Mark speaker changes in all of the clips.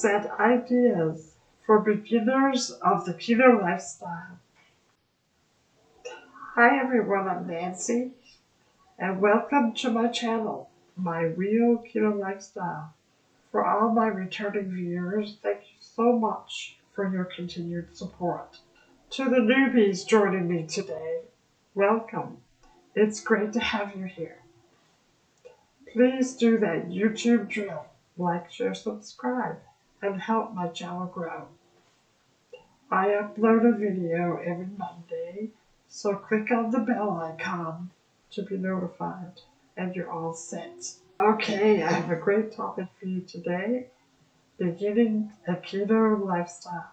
Speaker 1: set ideas for beginners of the keto lifestyle. Hi everyone, I'm Nancy, and welcome to my channel, My Real Keto Lifestyle. For all my returning viewers, thank you so much for your continued support. To the newbies joining me today, welcome. It's great to have you here. Please do that YouTube drill, like, share, subscribe, and help my channel grow. I upload a video every Monday, so click on the bell icon to be notified, and you're all set. Okay, I have a great topic for you today, beginning a keto lifestyle.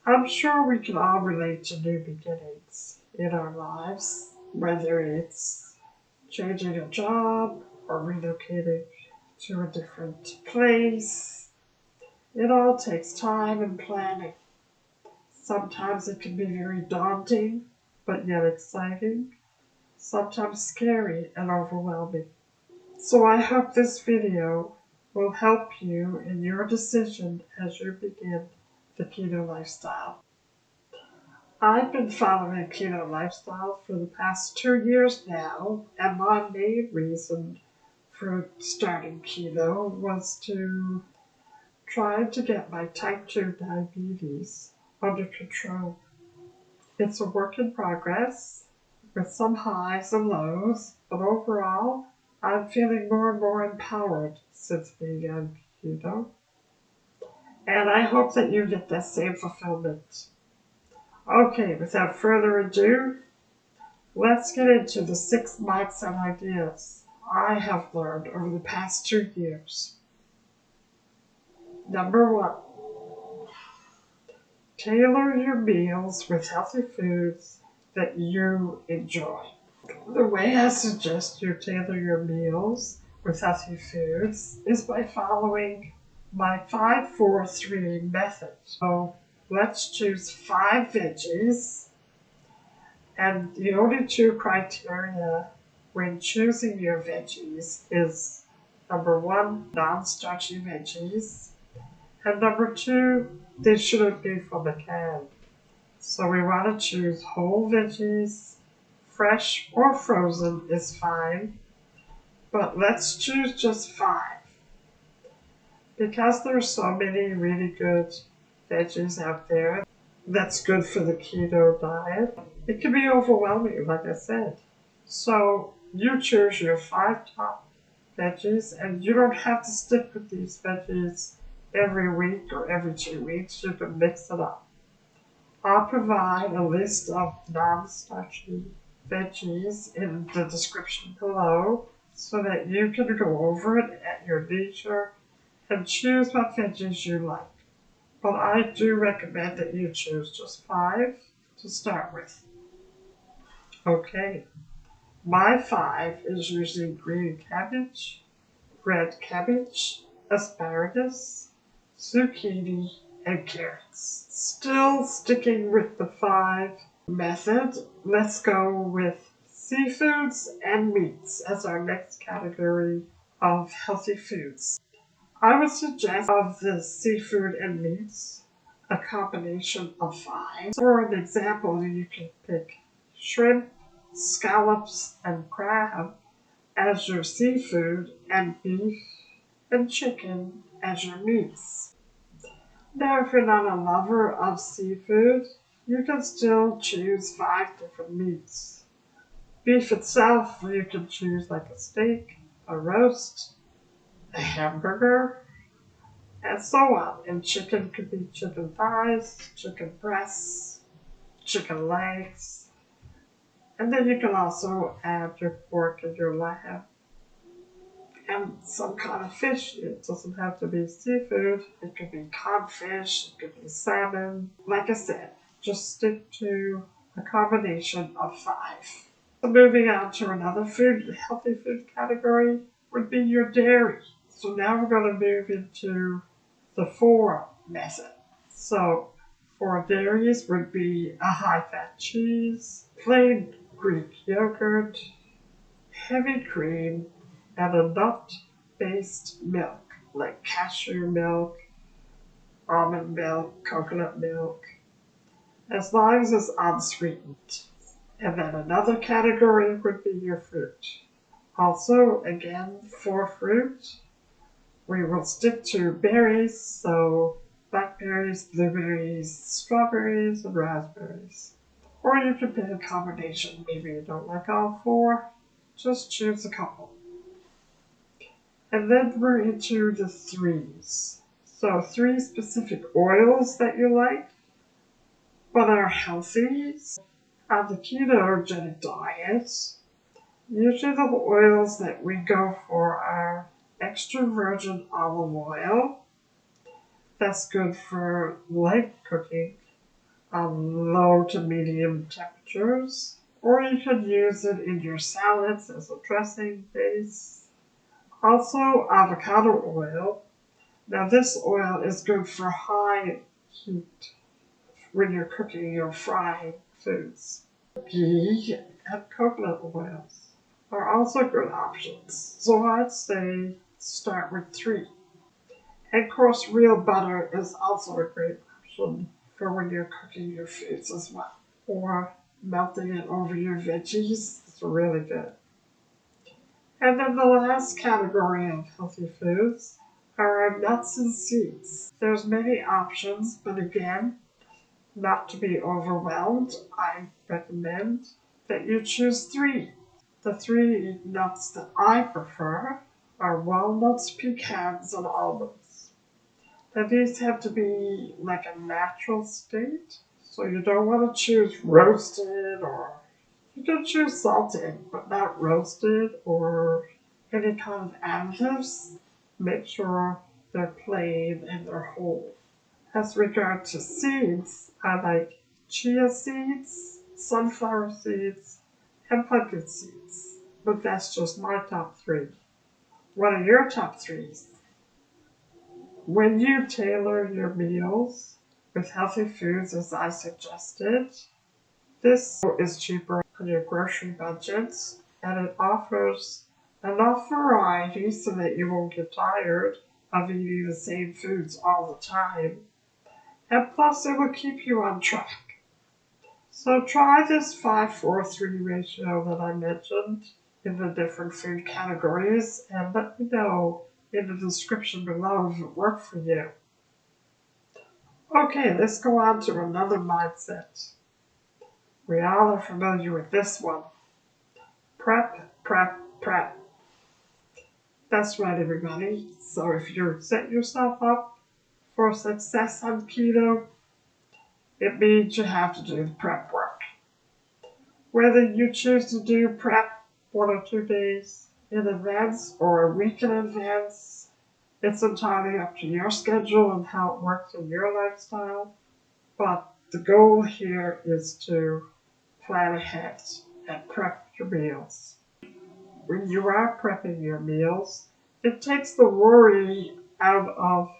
Speaker 1: I'm sure we can all relate to new beginnings in our lives, whether it's changing a job or relocating to a different place. It all takes time and planning. Sometimes it can be very daunting, but yet exciting. Sometimes scary and overwhelming. So I hope this video will help you in your decision as you begin the keto lifestyle. I've been following a keto lifestyle for the past 2 years now, and my main reason for starting keto was to try to get my type 2 diabetes under control. It's a work in progress with some highs and lows, but overall, I'm feeling more and more empowered since being on keto. And I hope that you get that same fulfillment. Okay, without further ado, let's get into the 6 mindset ideas I have learned over the past 2 years. Number 1, tailor your meals with healthy foods that you enjoy. The way I suggest you tailor your meals with healthy foods is by following my 5-4-3 method. So let's choose 5 veggies, and the only 2 criteria when choosing your veggies is number 1, non-starchy veggies, and number 2, they shouldn't be from a can. So we want to choose whole veggies. Fresh or frozen is fine, but let's choose just 5. Because there's so many really good veggies out there that's good for the keto diet, it can be overwhelming, like I said. So you choose your 5 top veggies, and you don't have to stick with these veggies every week or every 2 weeks. You can mix it up. I'll provide a list of non-starchy veggies in the description below so that you can go over it at your leisure and choose what veggies you like. But I do recommend that you choose just 5 to start with. Okay, my 5 is usually green cabbage, red cabbage, asparagus, zucchini, and carrots. Still sticking with the 5 method, let's go with seafoods and meats as our next category of healthy foods. I would suggest of the seafood and meats a combination of 5. For an example, you can pick shrimp, scallops, and crab as your seafood, and beef and chicken as your meats. Now, if you're not a lover of seafood, you can still choose 5 different meats. Beef itself, you can choose like a steak, a roast, a hamburger, and so on. And chicken could be chicken thighs, chicken breasts, chicken legs. And then you can also add your pork and your lamb. And some kind of fish. It doesn't have to be seafood. It could be codfish. It could be salmon. Like I said, just stick to a combination of 5. So moving on to another food, healthy food category would be your dairy. So now we're going to move into the 4 method. So 4 dairies would be a high-fat cheese, plain Greek yogurt, heavy cream, and a nut-based milk like cashew milk, almond milk, coconut milk, as long as it's unsweetened. And then another category would be your fruit. Also, again, for fruit, we will stick to berries, so blackberries, blueberries, strawberries, and raspberries. Or you could pick a combination. Maybe you don't like all four, just choose a couple. And then we're into the threes. So 3 specific oils that you like, but are healthy. On the ketogenic diet, usually the oils that we go for are extra virgin olive oil. That's good for light cooking on low to medium temperatures. Or you could use it in your salads as a dressing base. Also, avocado oil. Now this oil is good for high heat when you're cooking or frying foods. Ghee and coconut oils are also good options. So I'd say start with 3. And of course, real butter is also a great option for when you're cooking your foods as well. Or melting it over your veggies. It's really good. And then the last category of healthy foods are our nuts and seeds. There's many options, but again, not to be overwhelmed, I recommend that you choose 3. The 3 nuts that I prefer are walnuts, pecans, and almonds. Now these have to be like a natural state, so you don't want to choose roasted, or you can choose salted, but not roasted or any kind of additives. Make sure they're plain and they're whole. As regard to seeds, I like chia seeds, sunflower seeds, and pumpkin seeds. But that's just my top 3. What are your top 3s? When you tailor your meals with healthy foods as I suggested, this is cheaper on your grocery budgets, and it offers enough variety so that you won't get tired of eating the same foods all the time. And plus it will keep you on track. So try this 5-4-3 ratio that I mentioned in the different food categories and let me know in the description below if it worked for you. Okay, let's go on to another mindset. We all are familiar with this one. Prep, prep, prep. That's right, everybody. So if you're setting yourself up for success on keto, it means you have to do the prep work. Whether you choose to do prep 1 or 2 days in advance or a week in advance, it's entirely up to your schedule and how it works in your lifestyle. But the goal here is to plan ahead and prep your meals. When you are prepping your meals, it takes the worry out of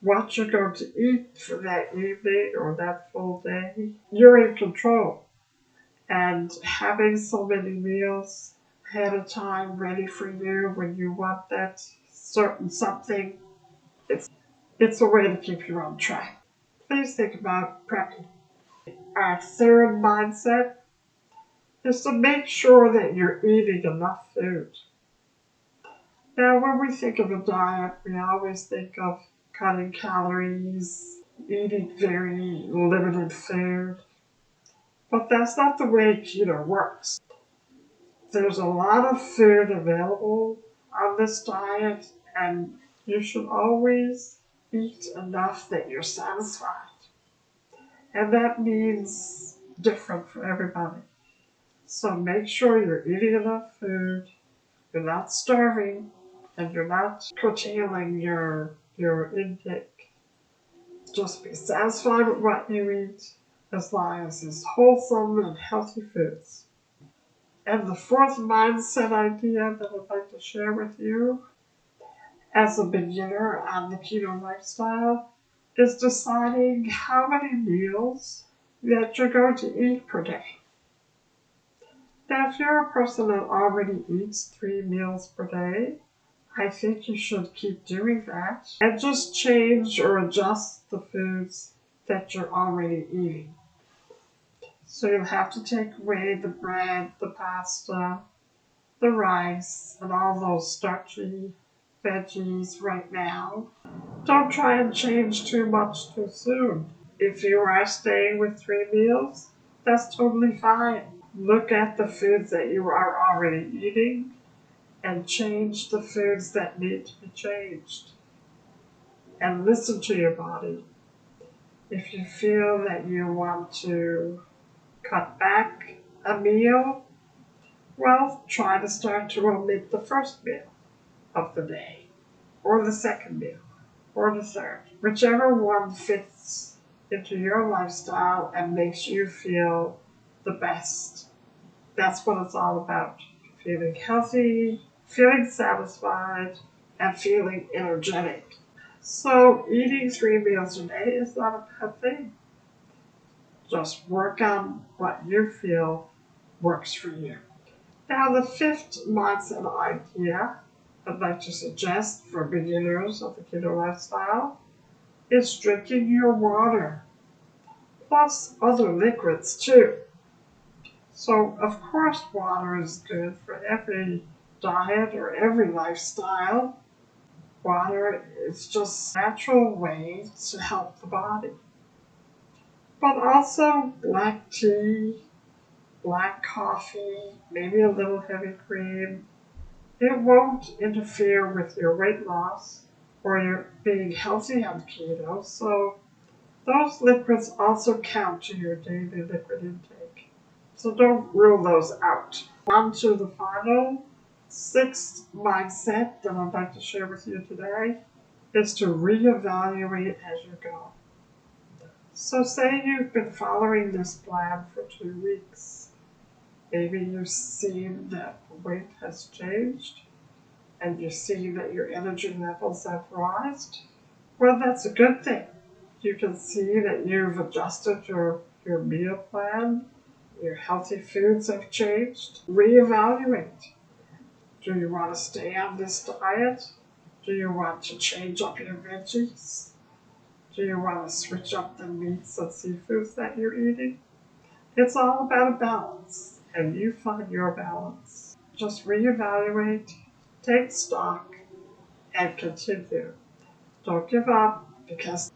Speaker 1: what you're going to eat for that evening or that full day. You're in control. And having so many meals ahead of time ready for you when you want that certain something, it's a way to keep you on track. Please think about prepping. Our third mindset is to make sure that you're eating enough food. Now, when we think of a diet, we always think of cutting calories, eating very limited food. But that's not the way keto works. There's a lot of food available on this diet, and you should always eat enough that you're satisfied. And that means different for everybody. So make sure you're eating enough food, you're not starving, and you're not curtailing your intake. Just be satisfied with what you eat as long as it's wholesome and healthy foods. And the fourth mindset idea that I'd like to share with you as a beginner on the keto lifestyle is deciding how many meals that you're going to eat per day. Now, if you're a person that already eats 3 meals per day, I think you should keep doing that and just change or adjust the foods that you're already eating. So you'll have to take away the bread, the pasta, the rice, and all those starchy veggies right now. Don't try and change too much too soon. If you are staying with 3 meals, that's totally fine. Look at the foods that you are already eating and change the foods that need to be changed. And listen to your body. If you feel that you want to cut back a meal, well, try to start to omit the first meal of the day, or the second meal, or the third. Whichever one fits into your lifestyle and makes you feel the best. That's what it's all about. Feeling healthy, feeling satisfied, and feeling energetic. So eating 3 meals a day is not a bad thing. Just work on what you feel works for you. Now the fifth mindset idea I'd like to suggest for beginners of the keto lifestyle is drinking your water, plus other liquids too. So of course water is good for every diet or every lifestyle. Water is just a natural way to help the body. But also black tea, black coffee, maybe a little heavy cream. It won't interfere with your weight loss or your being healthy on keto, so those liquids also count to your daily liquid intake. So don't rule those out. On to the final sixth mindset that I'd like to share with you today is to reevaluate as you go. So say you've been following this plan for 2 weeks. Maybe you've seen that the weight has changed and you see that your energy levels have risen. Well, that's a good thing. You can see that you've adjusted your meal plan, your healthy foods have changed. Reevaluate. Do you want to stay on this diet? Do you want to change up your veggies? Do you want to switch up the meats and seafoods that you're eating? It's all about a balance, and you find your balance. Just reevaluate, take stock, and continue. Don't give up because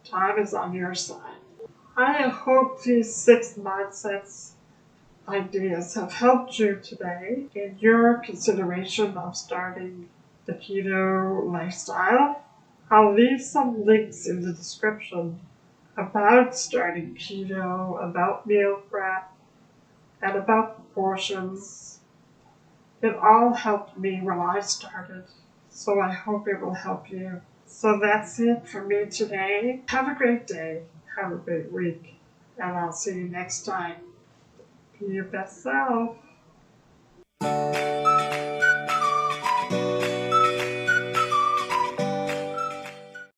Speaker 1: time is on your side. I hope these 6 mindsets ideas have helped you today in your consideration of starting the keto lifestyle. I'll leave some links in the description about starting keto, about meal prep, and about proportions. It all helped me when I started, so I hope it will help you. So that's it for me today. Have a great day, have a great week, and I'll see you next time. Be your best self.